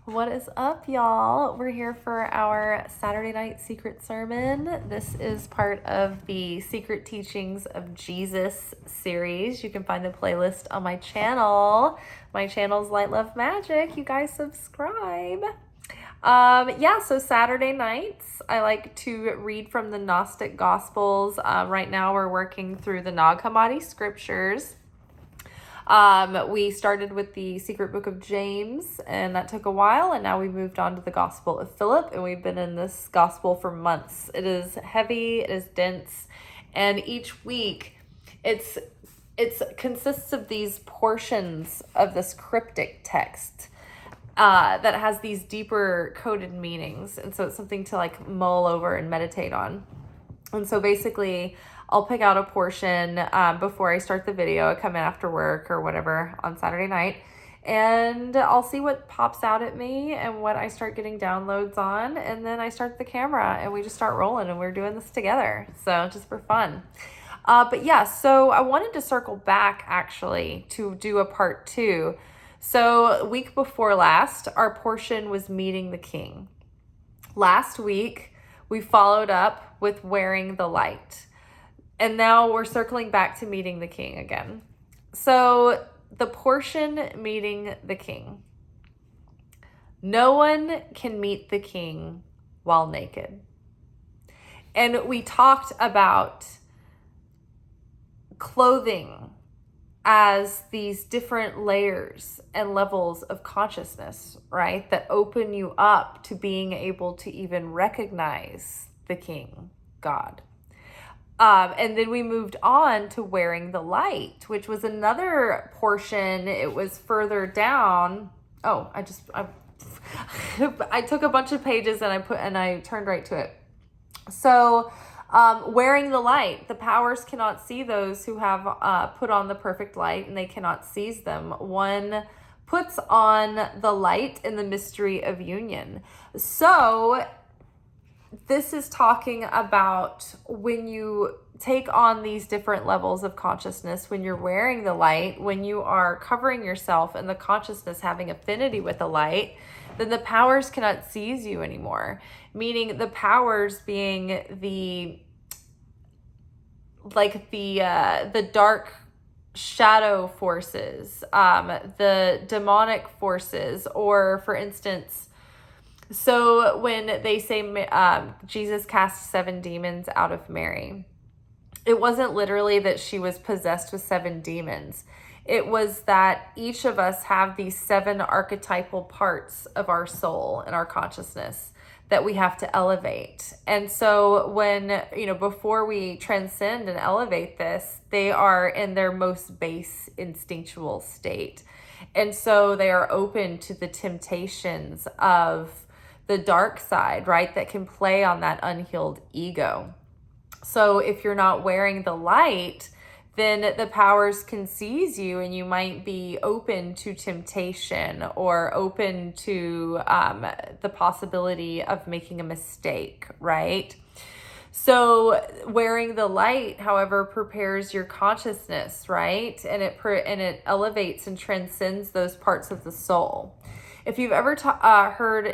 What is up, y'all? We're here for our Saturday night secret sermon. This is part of the Secret Teachings of Jesus series. You can find the playlist on my channel. My channel's Light Love Magic. You guys subscribe. So Saturday nights, I like to read from the Gnostic Gospels. Right now we're working through the Nag Hammadi scriptures. We started with the secret book of James, and that took a while, and now we moved on to the Gospel of Philip, and we've been in this gospel for months. It is heavy, it is dense, and each week it consists of these portions of this cryptic text that has these deeper coded meanings, and so it's something to like mull over and meditate on. And so basically, I'll pick out a portion before I start the video. I come in after work or whatever on Saturday night, and I'll see what pops out at me and what I start getting downloads on, and then I start the camera and we just start rolling, and we're doing this together. So just for fun. So I wanted to circle back actually to do a part 2. So week before last, our portion was meeting the King. Last week, we followed up with wearing the light. And now we're circling back to meeting the King again. So the portion meeting the King. No one can meet the King while naked. And we talked about clothing as these different layers and levels of consciousness, right? That open you up to being able to even recognize the King, God. And then we moved on to wearing the light, which was another portion. It was further down. Oh, I took a bunch of pages and I turned right to it. So, wearing the light, the powers cannot see those who have put on the perfect light, and they cannot seize them. One puts on the light in the mystery of union. So this is talking about when you take on these different levels of consciousness, when you're wearing the light, when you are covering yourself and the consciousness having affinity with the light, then the powers cannot seize you anymore. Meaning the powers being the dark shadow forces, the demonic forces, or for instance, so when they say Jesus cast 7 demons out of Mary, it wasn't literally that she was possessed with 7 demons. It was that each of us have these 7 archetypal parts of our soul and our consciousness that we have to elevate. And so when, before we transcend and elevate this, they are in their most base instinctual state. And so they are open to the temptations of the dark side, right? That can play on that unhealed ego. So if you're not wearing the light, then the powers can seize you, and you might be open to temptation or open to the possibility of making a mistake, right? So wearing the light, however, prepares your consciousness, right? And it elevates and transcends those parts of the soul. If you've ever heard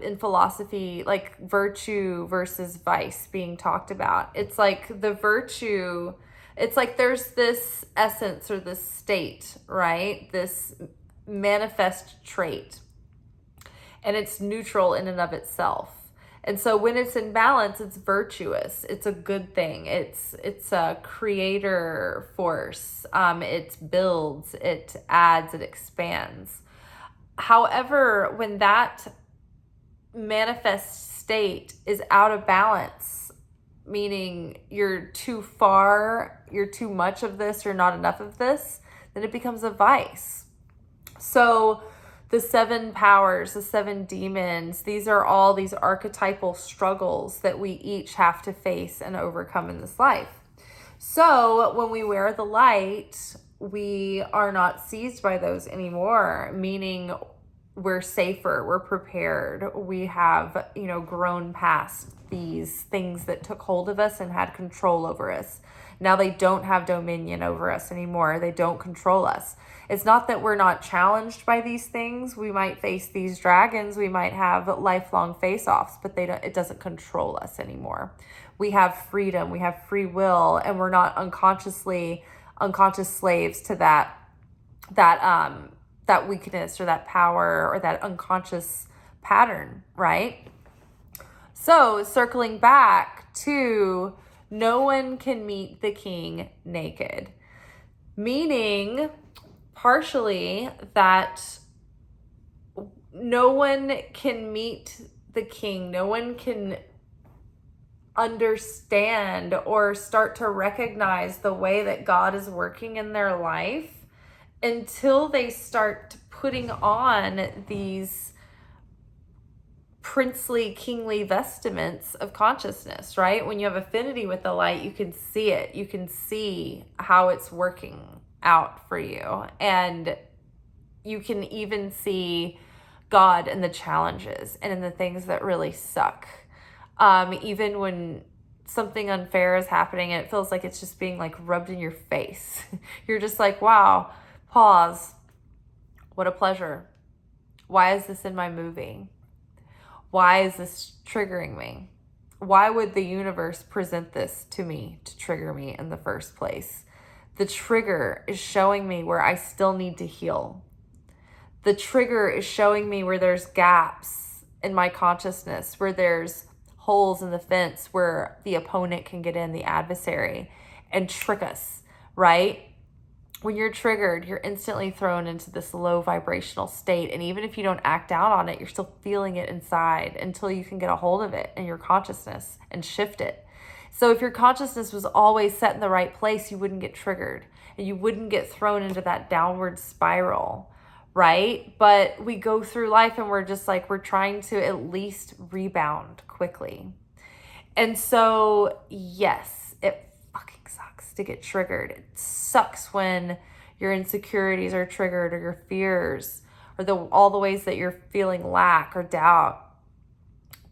in philosophy, like virtue versus vice being talked about, it's like the virtue, it's like there's this essence or this state, right? This manifest trait, and it's neutral in and of itself. And so when it's in balance, it's virtuous. It's a good thing. It's a creator force. It builds, it adds, it expands. However, when that manifest state is out of balance, meaning you're too far, you're too much of this, you're not enough of this, then it becomes a vice. So the 7 powers, the 7 demons, these are all these archetypal struggles that we each have to face and overcome in this life. So when we wear the light, we are not seized by those anymore, meaning we're safer, we're prepared, we have, grown past these things that took hold of us and had control over us. Now they don't have dominion over us anymore. They don't control us. It's not that we're not challenged by these things. We might face these dragons, we might have lifelong face-offs, but it doesn't control us anymore. We have freedom, we have free will, and we're not unconscious slaves to that weakness or that power or that unconscious pattern, right? So circling back to no one can meet the king naked, meaning partially that no one can meet the king, no one can understand or start to recognize the way that God is working in their life until they start putting on these princely, kingly vestments of consciousness, right? When you have affinity with the light, you can see it. You can see how it's working out for you. And you can even see God in the challenges and in the things that really suck. Even when something unfair is happening and it feels like it's just being like rubbed in your face. You're just like, wow, pause. What a pleasure. Why is this in my movie? Why is this triggering me? Why would the universe present this to me to trigger me in the first place? The trigger is showing me where I still need to heal. The trigger is showing me where there's gaps in my consciousness, where there's holes in the fence where the opponent can get in, the adversary, and trick us, right? When you're triggered, you're instantly thrown into this low vibrational state. And even if you don't act out on it, you're still feeling it inside until you can get a hold of it in your consciousness and shift it. So if your consciousness was always set in the right place, you wouldn't get triggered and you wouldn't get thrown into that downward spiral, right? But we go through life and we're just like, we're trying to at least rebound quickly. And so, yes, it fucking sucks to get triggered. It sucks when your insecurities are triggered or your fears or all the ways that you're feeling lack or doubt.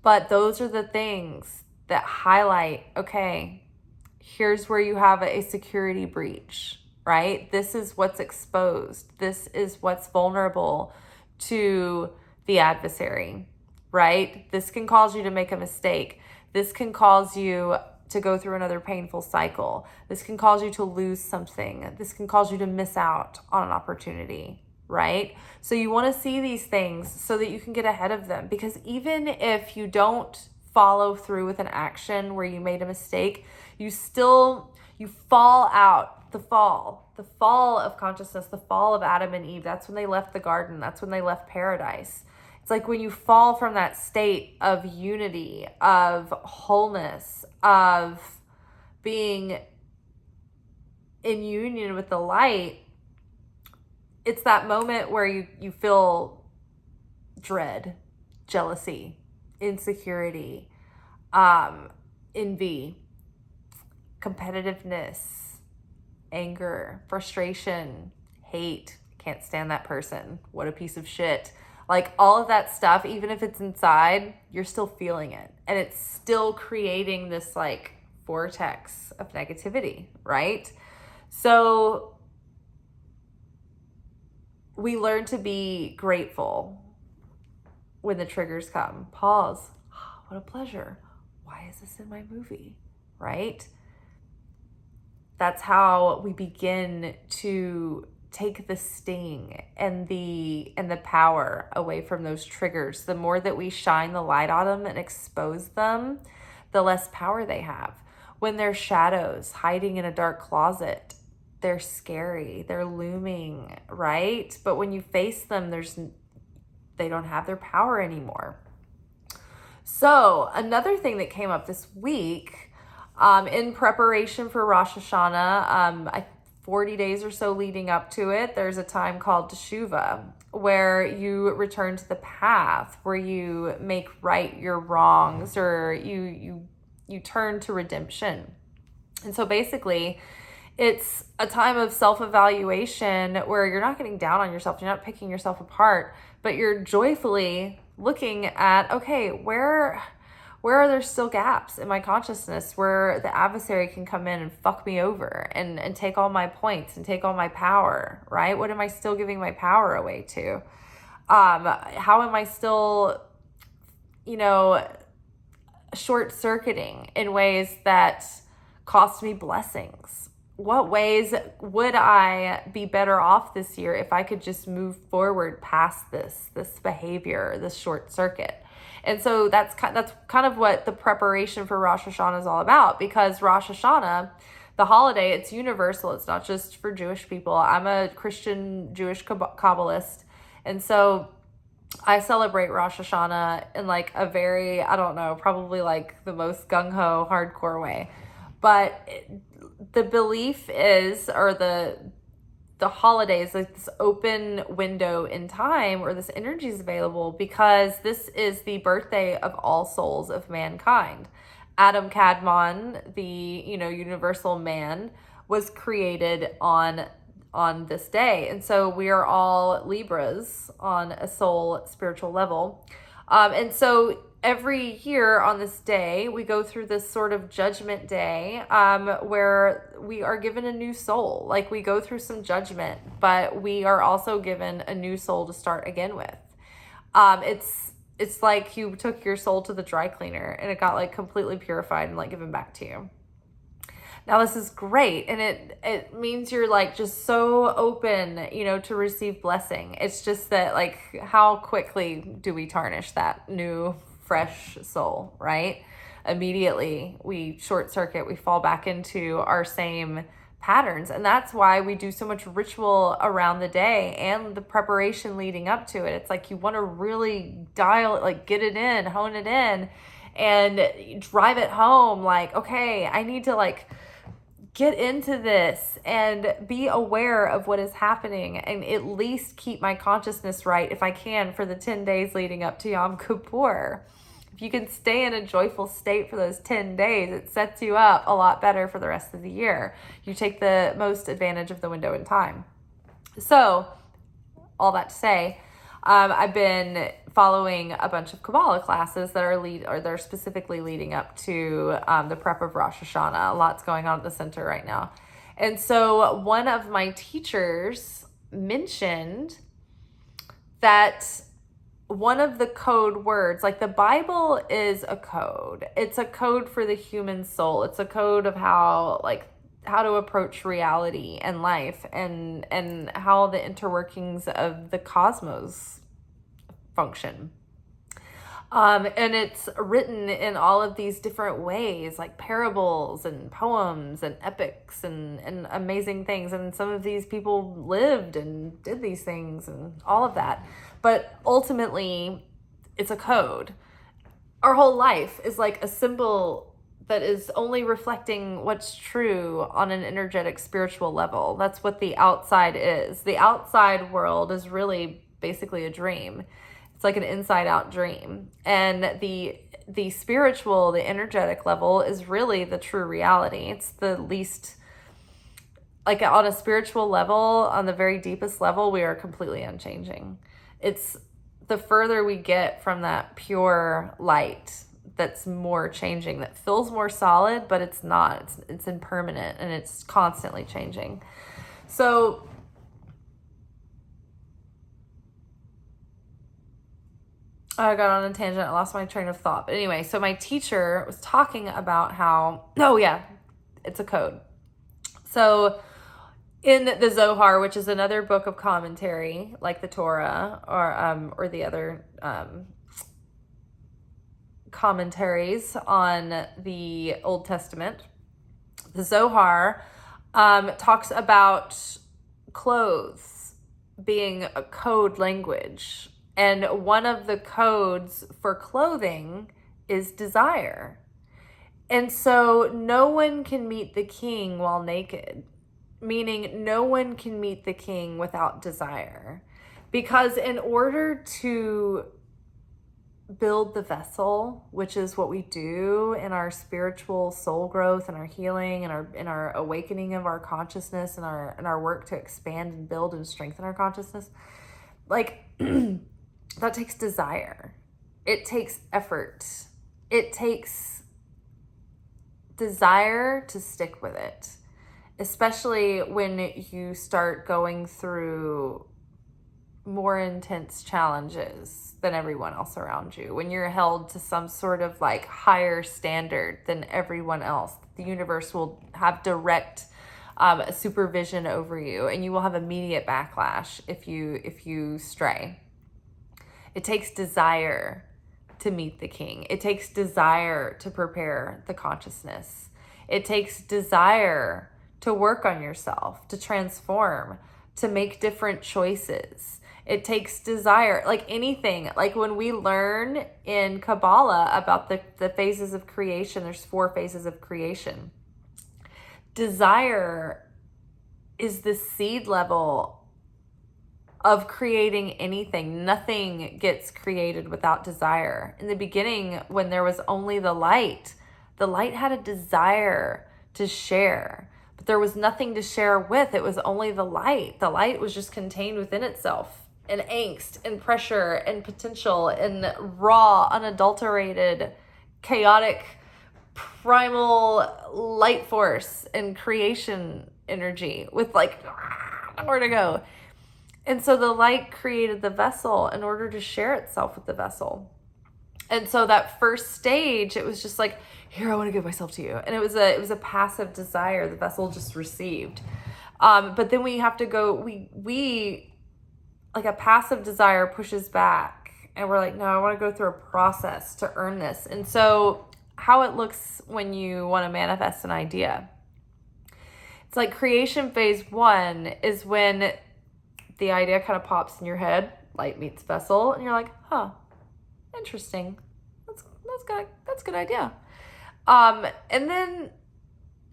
But those are the things that highlight, okay, here's where you have a security breach, right? This is what's exposed. This is what's vulnerable to the adversary, right? This can cause you to make a mistake. This can cause you to go through another painful cycle. This can cause you to lose something. This can cause you to miss out on an opportunity, right? So you want to see these things so that you can get ahead of them, because even if you don't follow through with an action where you made a mistake, you fall out. The fall of consciousness, the fall of Adam and Eve, that's when they left the garden. That's when they left paradise. It's like when you fall from that state of unity, of wholeness, of being in union with the light, it's that moment where you feel dread, jealousy, insecurity, envy, competitiveness, anger, frustration, hate, can't stand that person, what a piece of shit. Like all of that stuff, even if it's inside, you're still feeling it. And it's still creating this like vortex of negativity, right? So we learn to be grateful when the triggers come. Pause. Oh, what a pleasure. Why is this in my movie? Right? That's how we begin to take the sting and the power away from those triggers. The more that we shine the light on them and expose them, the less power they have. When they're shadows hiding in a dark closet, they're scary, they're looming, right? But when you face them, they don't have their power anymore. So another thing that came up this week, in preparation for Rosh Hashanah, 40 days or so leading up to it, there's a time called Teshuvah, where you return to the path, where you make right your wrongs, or you turn to redemption. And so basically, it's a time of self-evaluation where you're not getting down on yourself, you're not picking yourself apart, but you're joyfully looking at, okay, where are there still gaps in my consciousness where the adversary can come in and fuck me over and take all my points and take all my power, right? What am I still giving my power away to? How am I still, short-circuiting in ways that cost me blessings? What ways would I be better off this year if I could just move forward past this behavior, this short circuit? And so that's kind of what the preparation for Rosh Hashanah is all about, because Rosh Hashanah, the holiday, it's universal. It's not just for Jewish people. I'm a Christian Jewish Kabbalist, and so I celebrate Rosh Hashanah in like a very, I don't know, probably like the most gung-ho, hardcore way. But the belief is, or the holiday is like this open window in time where this energy is available, because this is the birthday of all souls of mankind. Adam Kadmon, the universal man, was created on this day, and so we are all Libras on a soul spiritual level, and so every year on this day we go through this sort of judgment day, where we are given a new soul. Like, we go through some judgment, but we are also given a new soul to start again with. It's like you took your soul to the dry cleaner and it got like completely purified and like given back to you. Now, this is great, and it means you're like just so open, to receive blessing. It's just that, like, how quickly do we tarnish that new, fresh soul, right? Immediately we short circuit, we fall back into our same patterns. And that's why we do so much ritual around the day and the preparation leading up to it. It's like you want to really dial it, like get it in, hone it in, and drive it home. Like, okay, I need to like get into this and be aware of what is happening, and at least keep my consciousness right if I can for the 10 days leading up to Yom Kippur. If you can stay in a joyful state for those 10 days, it sets you up a lot better for the rest of the year. You take the most advantage of the window in time. So, all that to say, I've been following a bunch of Kabbalah classes that they're specifically leading up to the prep of Rosh Hashanah. A lot's going on at the center right now. And so one of my teachers mentioned that one of the code words, like the Bible is a code. It's a code for the human soul. It's a code of how to approach reality and life, and how the interworkings of the cosmos function. And it's written in all of these different ways, like parables and poems and epics and amazing things. And some of these people lived and did these things and all of that. But ultimately, it's a code. Our whole life is like a symbol that is only reflecting what's true on an energetic spiritual level. That's what the outside is. The outside world is really basically a dream. It's like an inside out dream. And the spiritual, the energetic level is really the true reality. It's the least, like on a spiritual level, on the very deepest level, we are completely unchanging. It's the further we get from that pure light that's more changing, that feels more solid, but it's not. It's impermanent, and it's constantly changing. So I got on a tangent. I lost my train of thought. But anyway, so my teacher was talking about how, it's a code. So in the Zohar, which is another book of commentary, like the Torah or the other commentaries on the Old Testament, the Zohar talks about clothes being a code language. And one of the codes for clothing is desire. And so no one can meet the king while naked, meaning no one can meet the king without desire. Because in order to build the vessel, which is what we do in our spiritual soul growth and our healing and our awakening of our consciousness and our work to expand and build and strengthen our consciousness, like that takes desire. It takes effort. It takes desire to stick with it, especially when you start going through more intense challenges than everyone else around you, when you're held to some sort of like higher standard than everyone else. The universe will have direct supervision over you, and you will have immediate backlash if you stray. It takes desire to meet the king. It takes desire to prepare the consciousness. It takes desire to work on yourself, to transform, to make different choices. It takes desire, like anything. Like when we learn in Kabbalah about the phases of creation, there's 4 phases of creation. Desire is the seed level of creating anything. Nothing gets created without desire. In the beginning, when there was only the light had a desire to share, but there was nothing to share with. It was only the light. The light was just contained within itself, and angst and pressure and potential and raw, unadulterated, chaotic, primal light force and creation energy with like nowhere to go. And so the light created the vessel in order to share itself with the vessel. And so that first stage, it was just like, here, I want to give myself to you. And it was a passive desire the vessel just received. But then we have to go, we like a passive desire pushes back, and we're like, no, I want to go through a process to earn this. And so how it looks when you want to manifest an idea, it's like creation phase 1 is when the idea kind of pops in your head, light meets vessel, and you're like, huh, interesting. That's good. That's a good idea. And then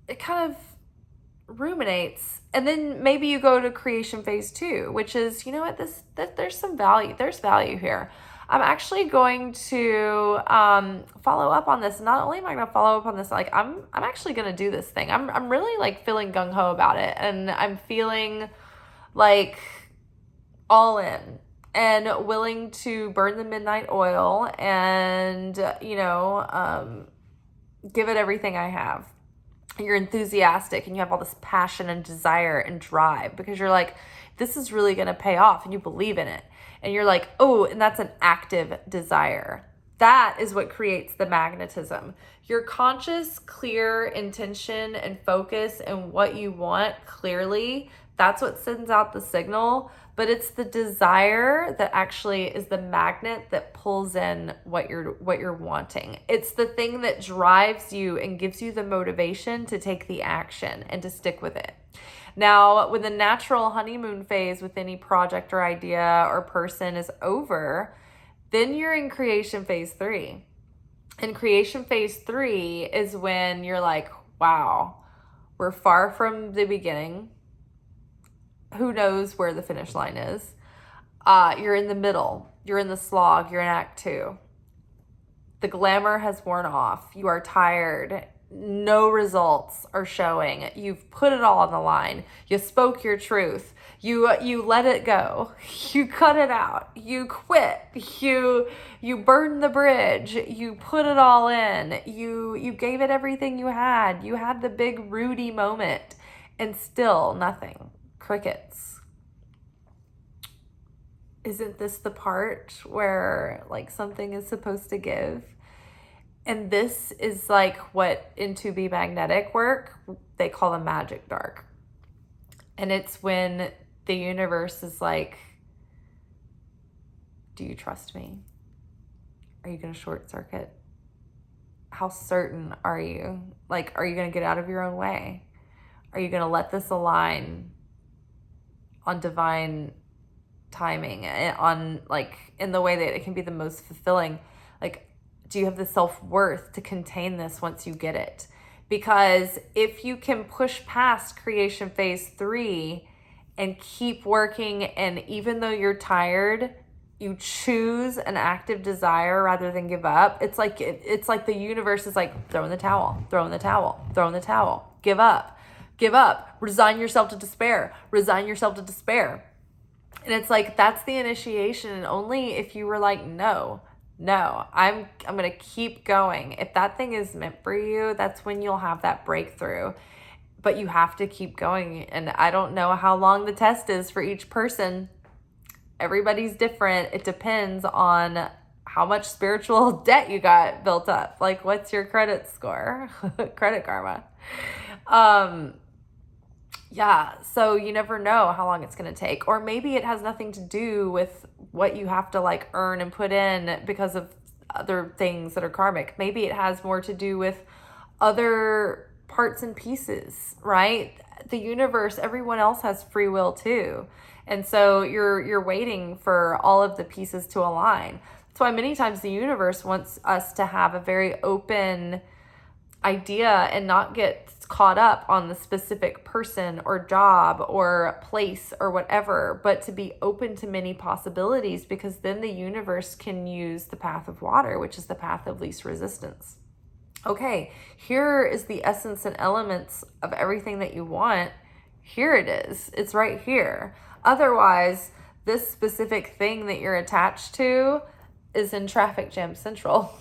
it kind of ruminates, and then maybe you go to creation phase 2, which is, you know what, there's some value. There's value here. I'm actually going to follow up on this. Not only am I going to follow up on this, like I'm actually going to do this thing. I'm really like feeling gung ho about it, and I'm feeling like all in and willing to burn the midnight oil and give it everything I have. You're enthusiastic and you have all this passion and desire and drive because you're like, this is really going to pay off, and you believe in it. And you're like, oh, and that's an active desire. That is what creates the magnetism. Your conscious, clear intention and focus and what you want clearly, that's what sends out the signal. But it's the desire that actually is the magnet that pulls in what you're wanting. It's the thing that drives you and gives you the motivation to take the action and to stick with it. Now, when the natural honeymoon phase with any project or idea or person is over, then you're in creation phase 3. And creation phase 3 is when you're like, wow, we're far from the beginning. Who knows where the finish line is? You're in the middle. You're in the slog. You're in act 2. The glamour has worn off. You are tired. No results are showing. You've put it all on the line. You spoke your truth. You let it go. You cut it out. You quit. You burned the bridge. You put it all in. You gave it everything you had. You had the big Rudy moment, and still nothing. Crickets. Isn't this the part where like something is supposed to give? And this is like what in To Be Magnetic work, they call the magic dark. And it's when the universe is like, do you trust me? Are you going to short circuit? How certain are you? Like, are you going to get out of your own way? Are you going to let this align on divine timing, on like in the way that it can be the most fulfilling? Like, do you have the self-worth to contain this once you get it? Because if you can push past creation phase 3 and keep working, and even though you're tired, you choose an active desire rather than give up, it's like the universe is like, throw in the towel, throw in the towel, throw in the towel, give up, resign yourself to despair, resign yourself to despair. And it's like, that's the initiation. And only if you were like, no, I'm going to keep going. If that thing is meant for you, that's when you'll have that breakthrough. But you have to keep going. And I don't know how long the test is for each person. Everybody's different. It depends on how much spiritual debt you got built up. Like, what's your credit score? Credit karma. Yeah, so you never know how long it's going to take. Or maybe it has nothing to do with what you have to like earn and put in because of other things that are karmic. Maybe it has more to do with other parts and pieces, right? The universe, everyone else has free will too. And so you're waiting for all of the pieces to align. That's why many times the universe wants us to have a very open idea and not get caught up on the specific person or job or place or whatever, but to be open to many possibilities, because then the universe can use the path of water, which is the path of least resistance. Okay, here is the essence and elements of everything that you want. Here it is. It's right here. Otherwise, this specific thing that you're attached to is in traffic jam central.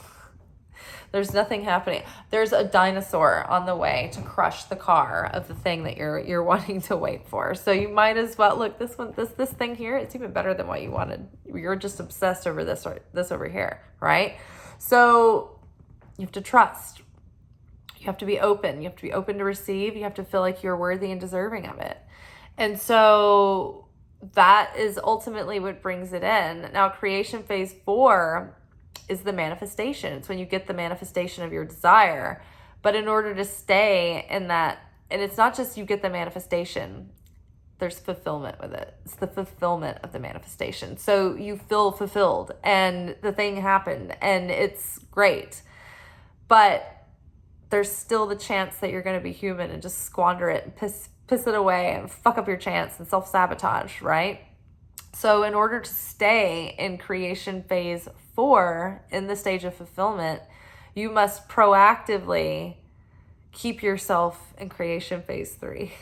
There's nothing happening. There's a dinosaur on the way to crush the car of the thing that you're wanting to wait for. So you might as well look, this thing here, it's even better than what you wanted. You're just obsessed over this over here, right? So you have to trust. You have to be open. You have to be open to receive. You have to feel like you're worthy and deserving of it. And so that is ultimately what brings it in. Now, creation phase 4 is the manifestation. It's when you get the manifestation of your desire. But in order to stay in that, and it's not just you get the manifestation, there's fulfillment with it. It's the fulfillment of the manifestation. So you feel fulfilled and the thing happened and it's great. But there's still the chance that you're going to be human and just squander it and piss it away and fuck up your chance and self-sabotage, right? So in order to stay in creation phase 4, in the stage of fulfillment, you must proactively keep yourself in creation phase 3,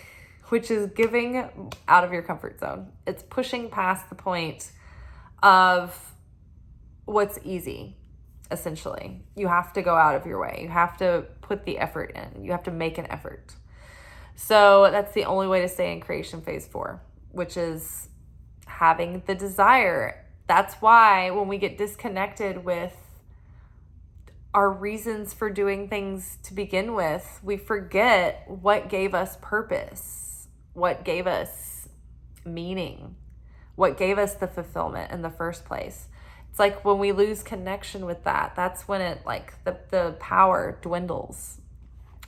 which is giving out of your comfort zone. It's pushing past the point of what's easy, essentially. You have to go out of your way. You have to put the effort in. You have to make an effort. So that's the only way to stay in creation phase 4, which is having the desire. That's why when we get disconnected with our reasons for doing things to begin with, we forget what gave us purpose, what gave us meaning, what gave us the fulfillment in the first place. It's like when we lose connection with that, that's when it like the power dwindles,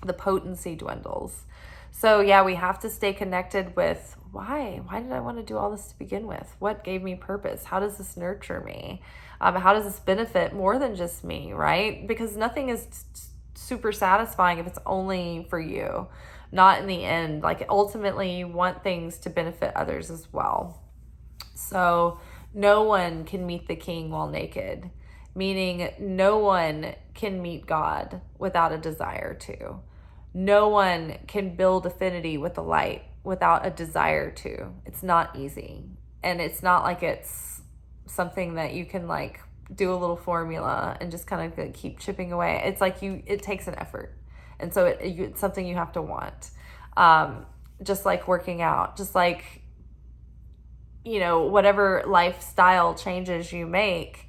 the potency dwindles. So yeah, we have to stay connected with why did I want to do all this to begin with? What gave me purpose? How does this nurture me? How does this benefit more than just me, right? Because nothing is super satisfying if it's only for you. Not in the end. Like ultimately you want things to benefit others as well. So no one can meet the king while naked, meaning no one can meet God without a desire to. No one can build affinity with the light without a desire to. It's not easy. And it's not like it's something that you can like do a little formula and just kind of keep chipping away. It's like it takes an effort. And so it's something you have to want. Just like working out, just like, you know, whatever lifestyle changes you make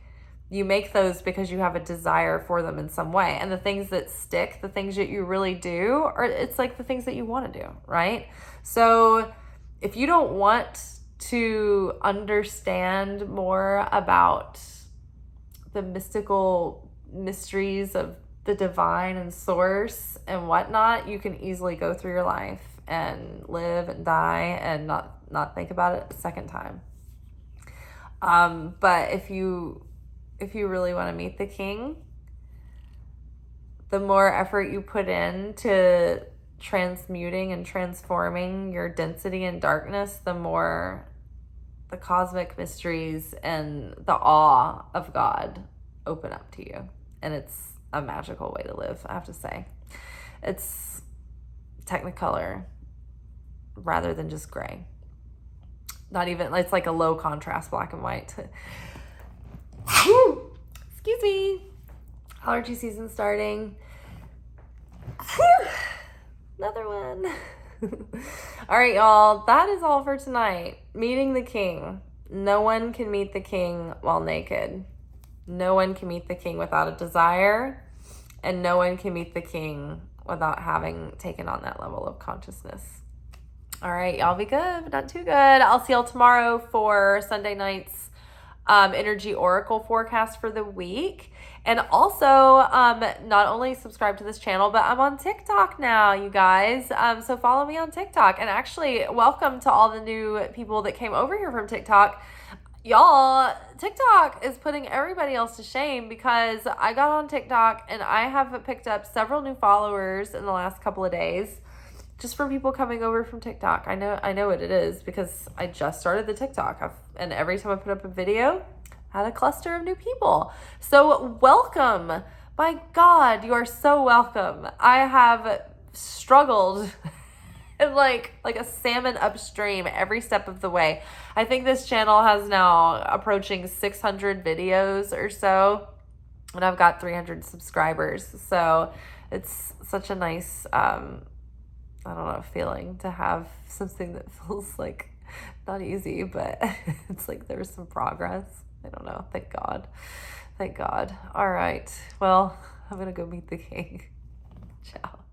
those because you have a desire for them in some way. And the things that stick, the things that you really do, it's like the things that you want to do, right? So if you don't want to understand more about the mystical mysteries of the divine and source and whatnot, you can easily go through your life and live and die and not think about it a second time. But if you really want to meet the king, the more effort you put in to transmuting and transforming your density and darkness, the more the cosmic mysteries and the awe of God open up to you. And it's a magical way to live, I have to say. It's Technicolor rather than just gray. Not even, it's like a low contrast black and white. Excuse me. Allergy season starting. Another one. All right, y'all. That is all for tonight. Meeting the king. No one can meet the king while naked. No one can meet the king without a desire. And no one can meet the king without having taken on that level of consciousness. All right, y'all be good, but not too good. I'll see y'all tomorrow for Sunday night's energy oracle forecast for the week. And also, not only subscribe to this channel, but I'm on TikTok now, you guys. So follow me on TikTok. And actually, welcome to all the new people that came over here from TikTok. Y'all, TikTok is putting everybody else to shame because I got on TikTok and I have picked up several new followers in the last couple of days just from people coming over from TikTok. I know what it is because I just started the TikTok and every time I put up a video, I had a cluster of new people. So welcome. My God, you are so welcome. I have struggled like a salmon upstream every step of the way. I think this channel has now approaching 600 videos or so, and I've got 300 subscribers. So it's such a nice, I don't know, feeling to have something that feels like not easy, but it's like there's some progress. I don't know. Thank God. Thank God. All right. Well, I'm going to go meet the king. Ciao.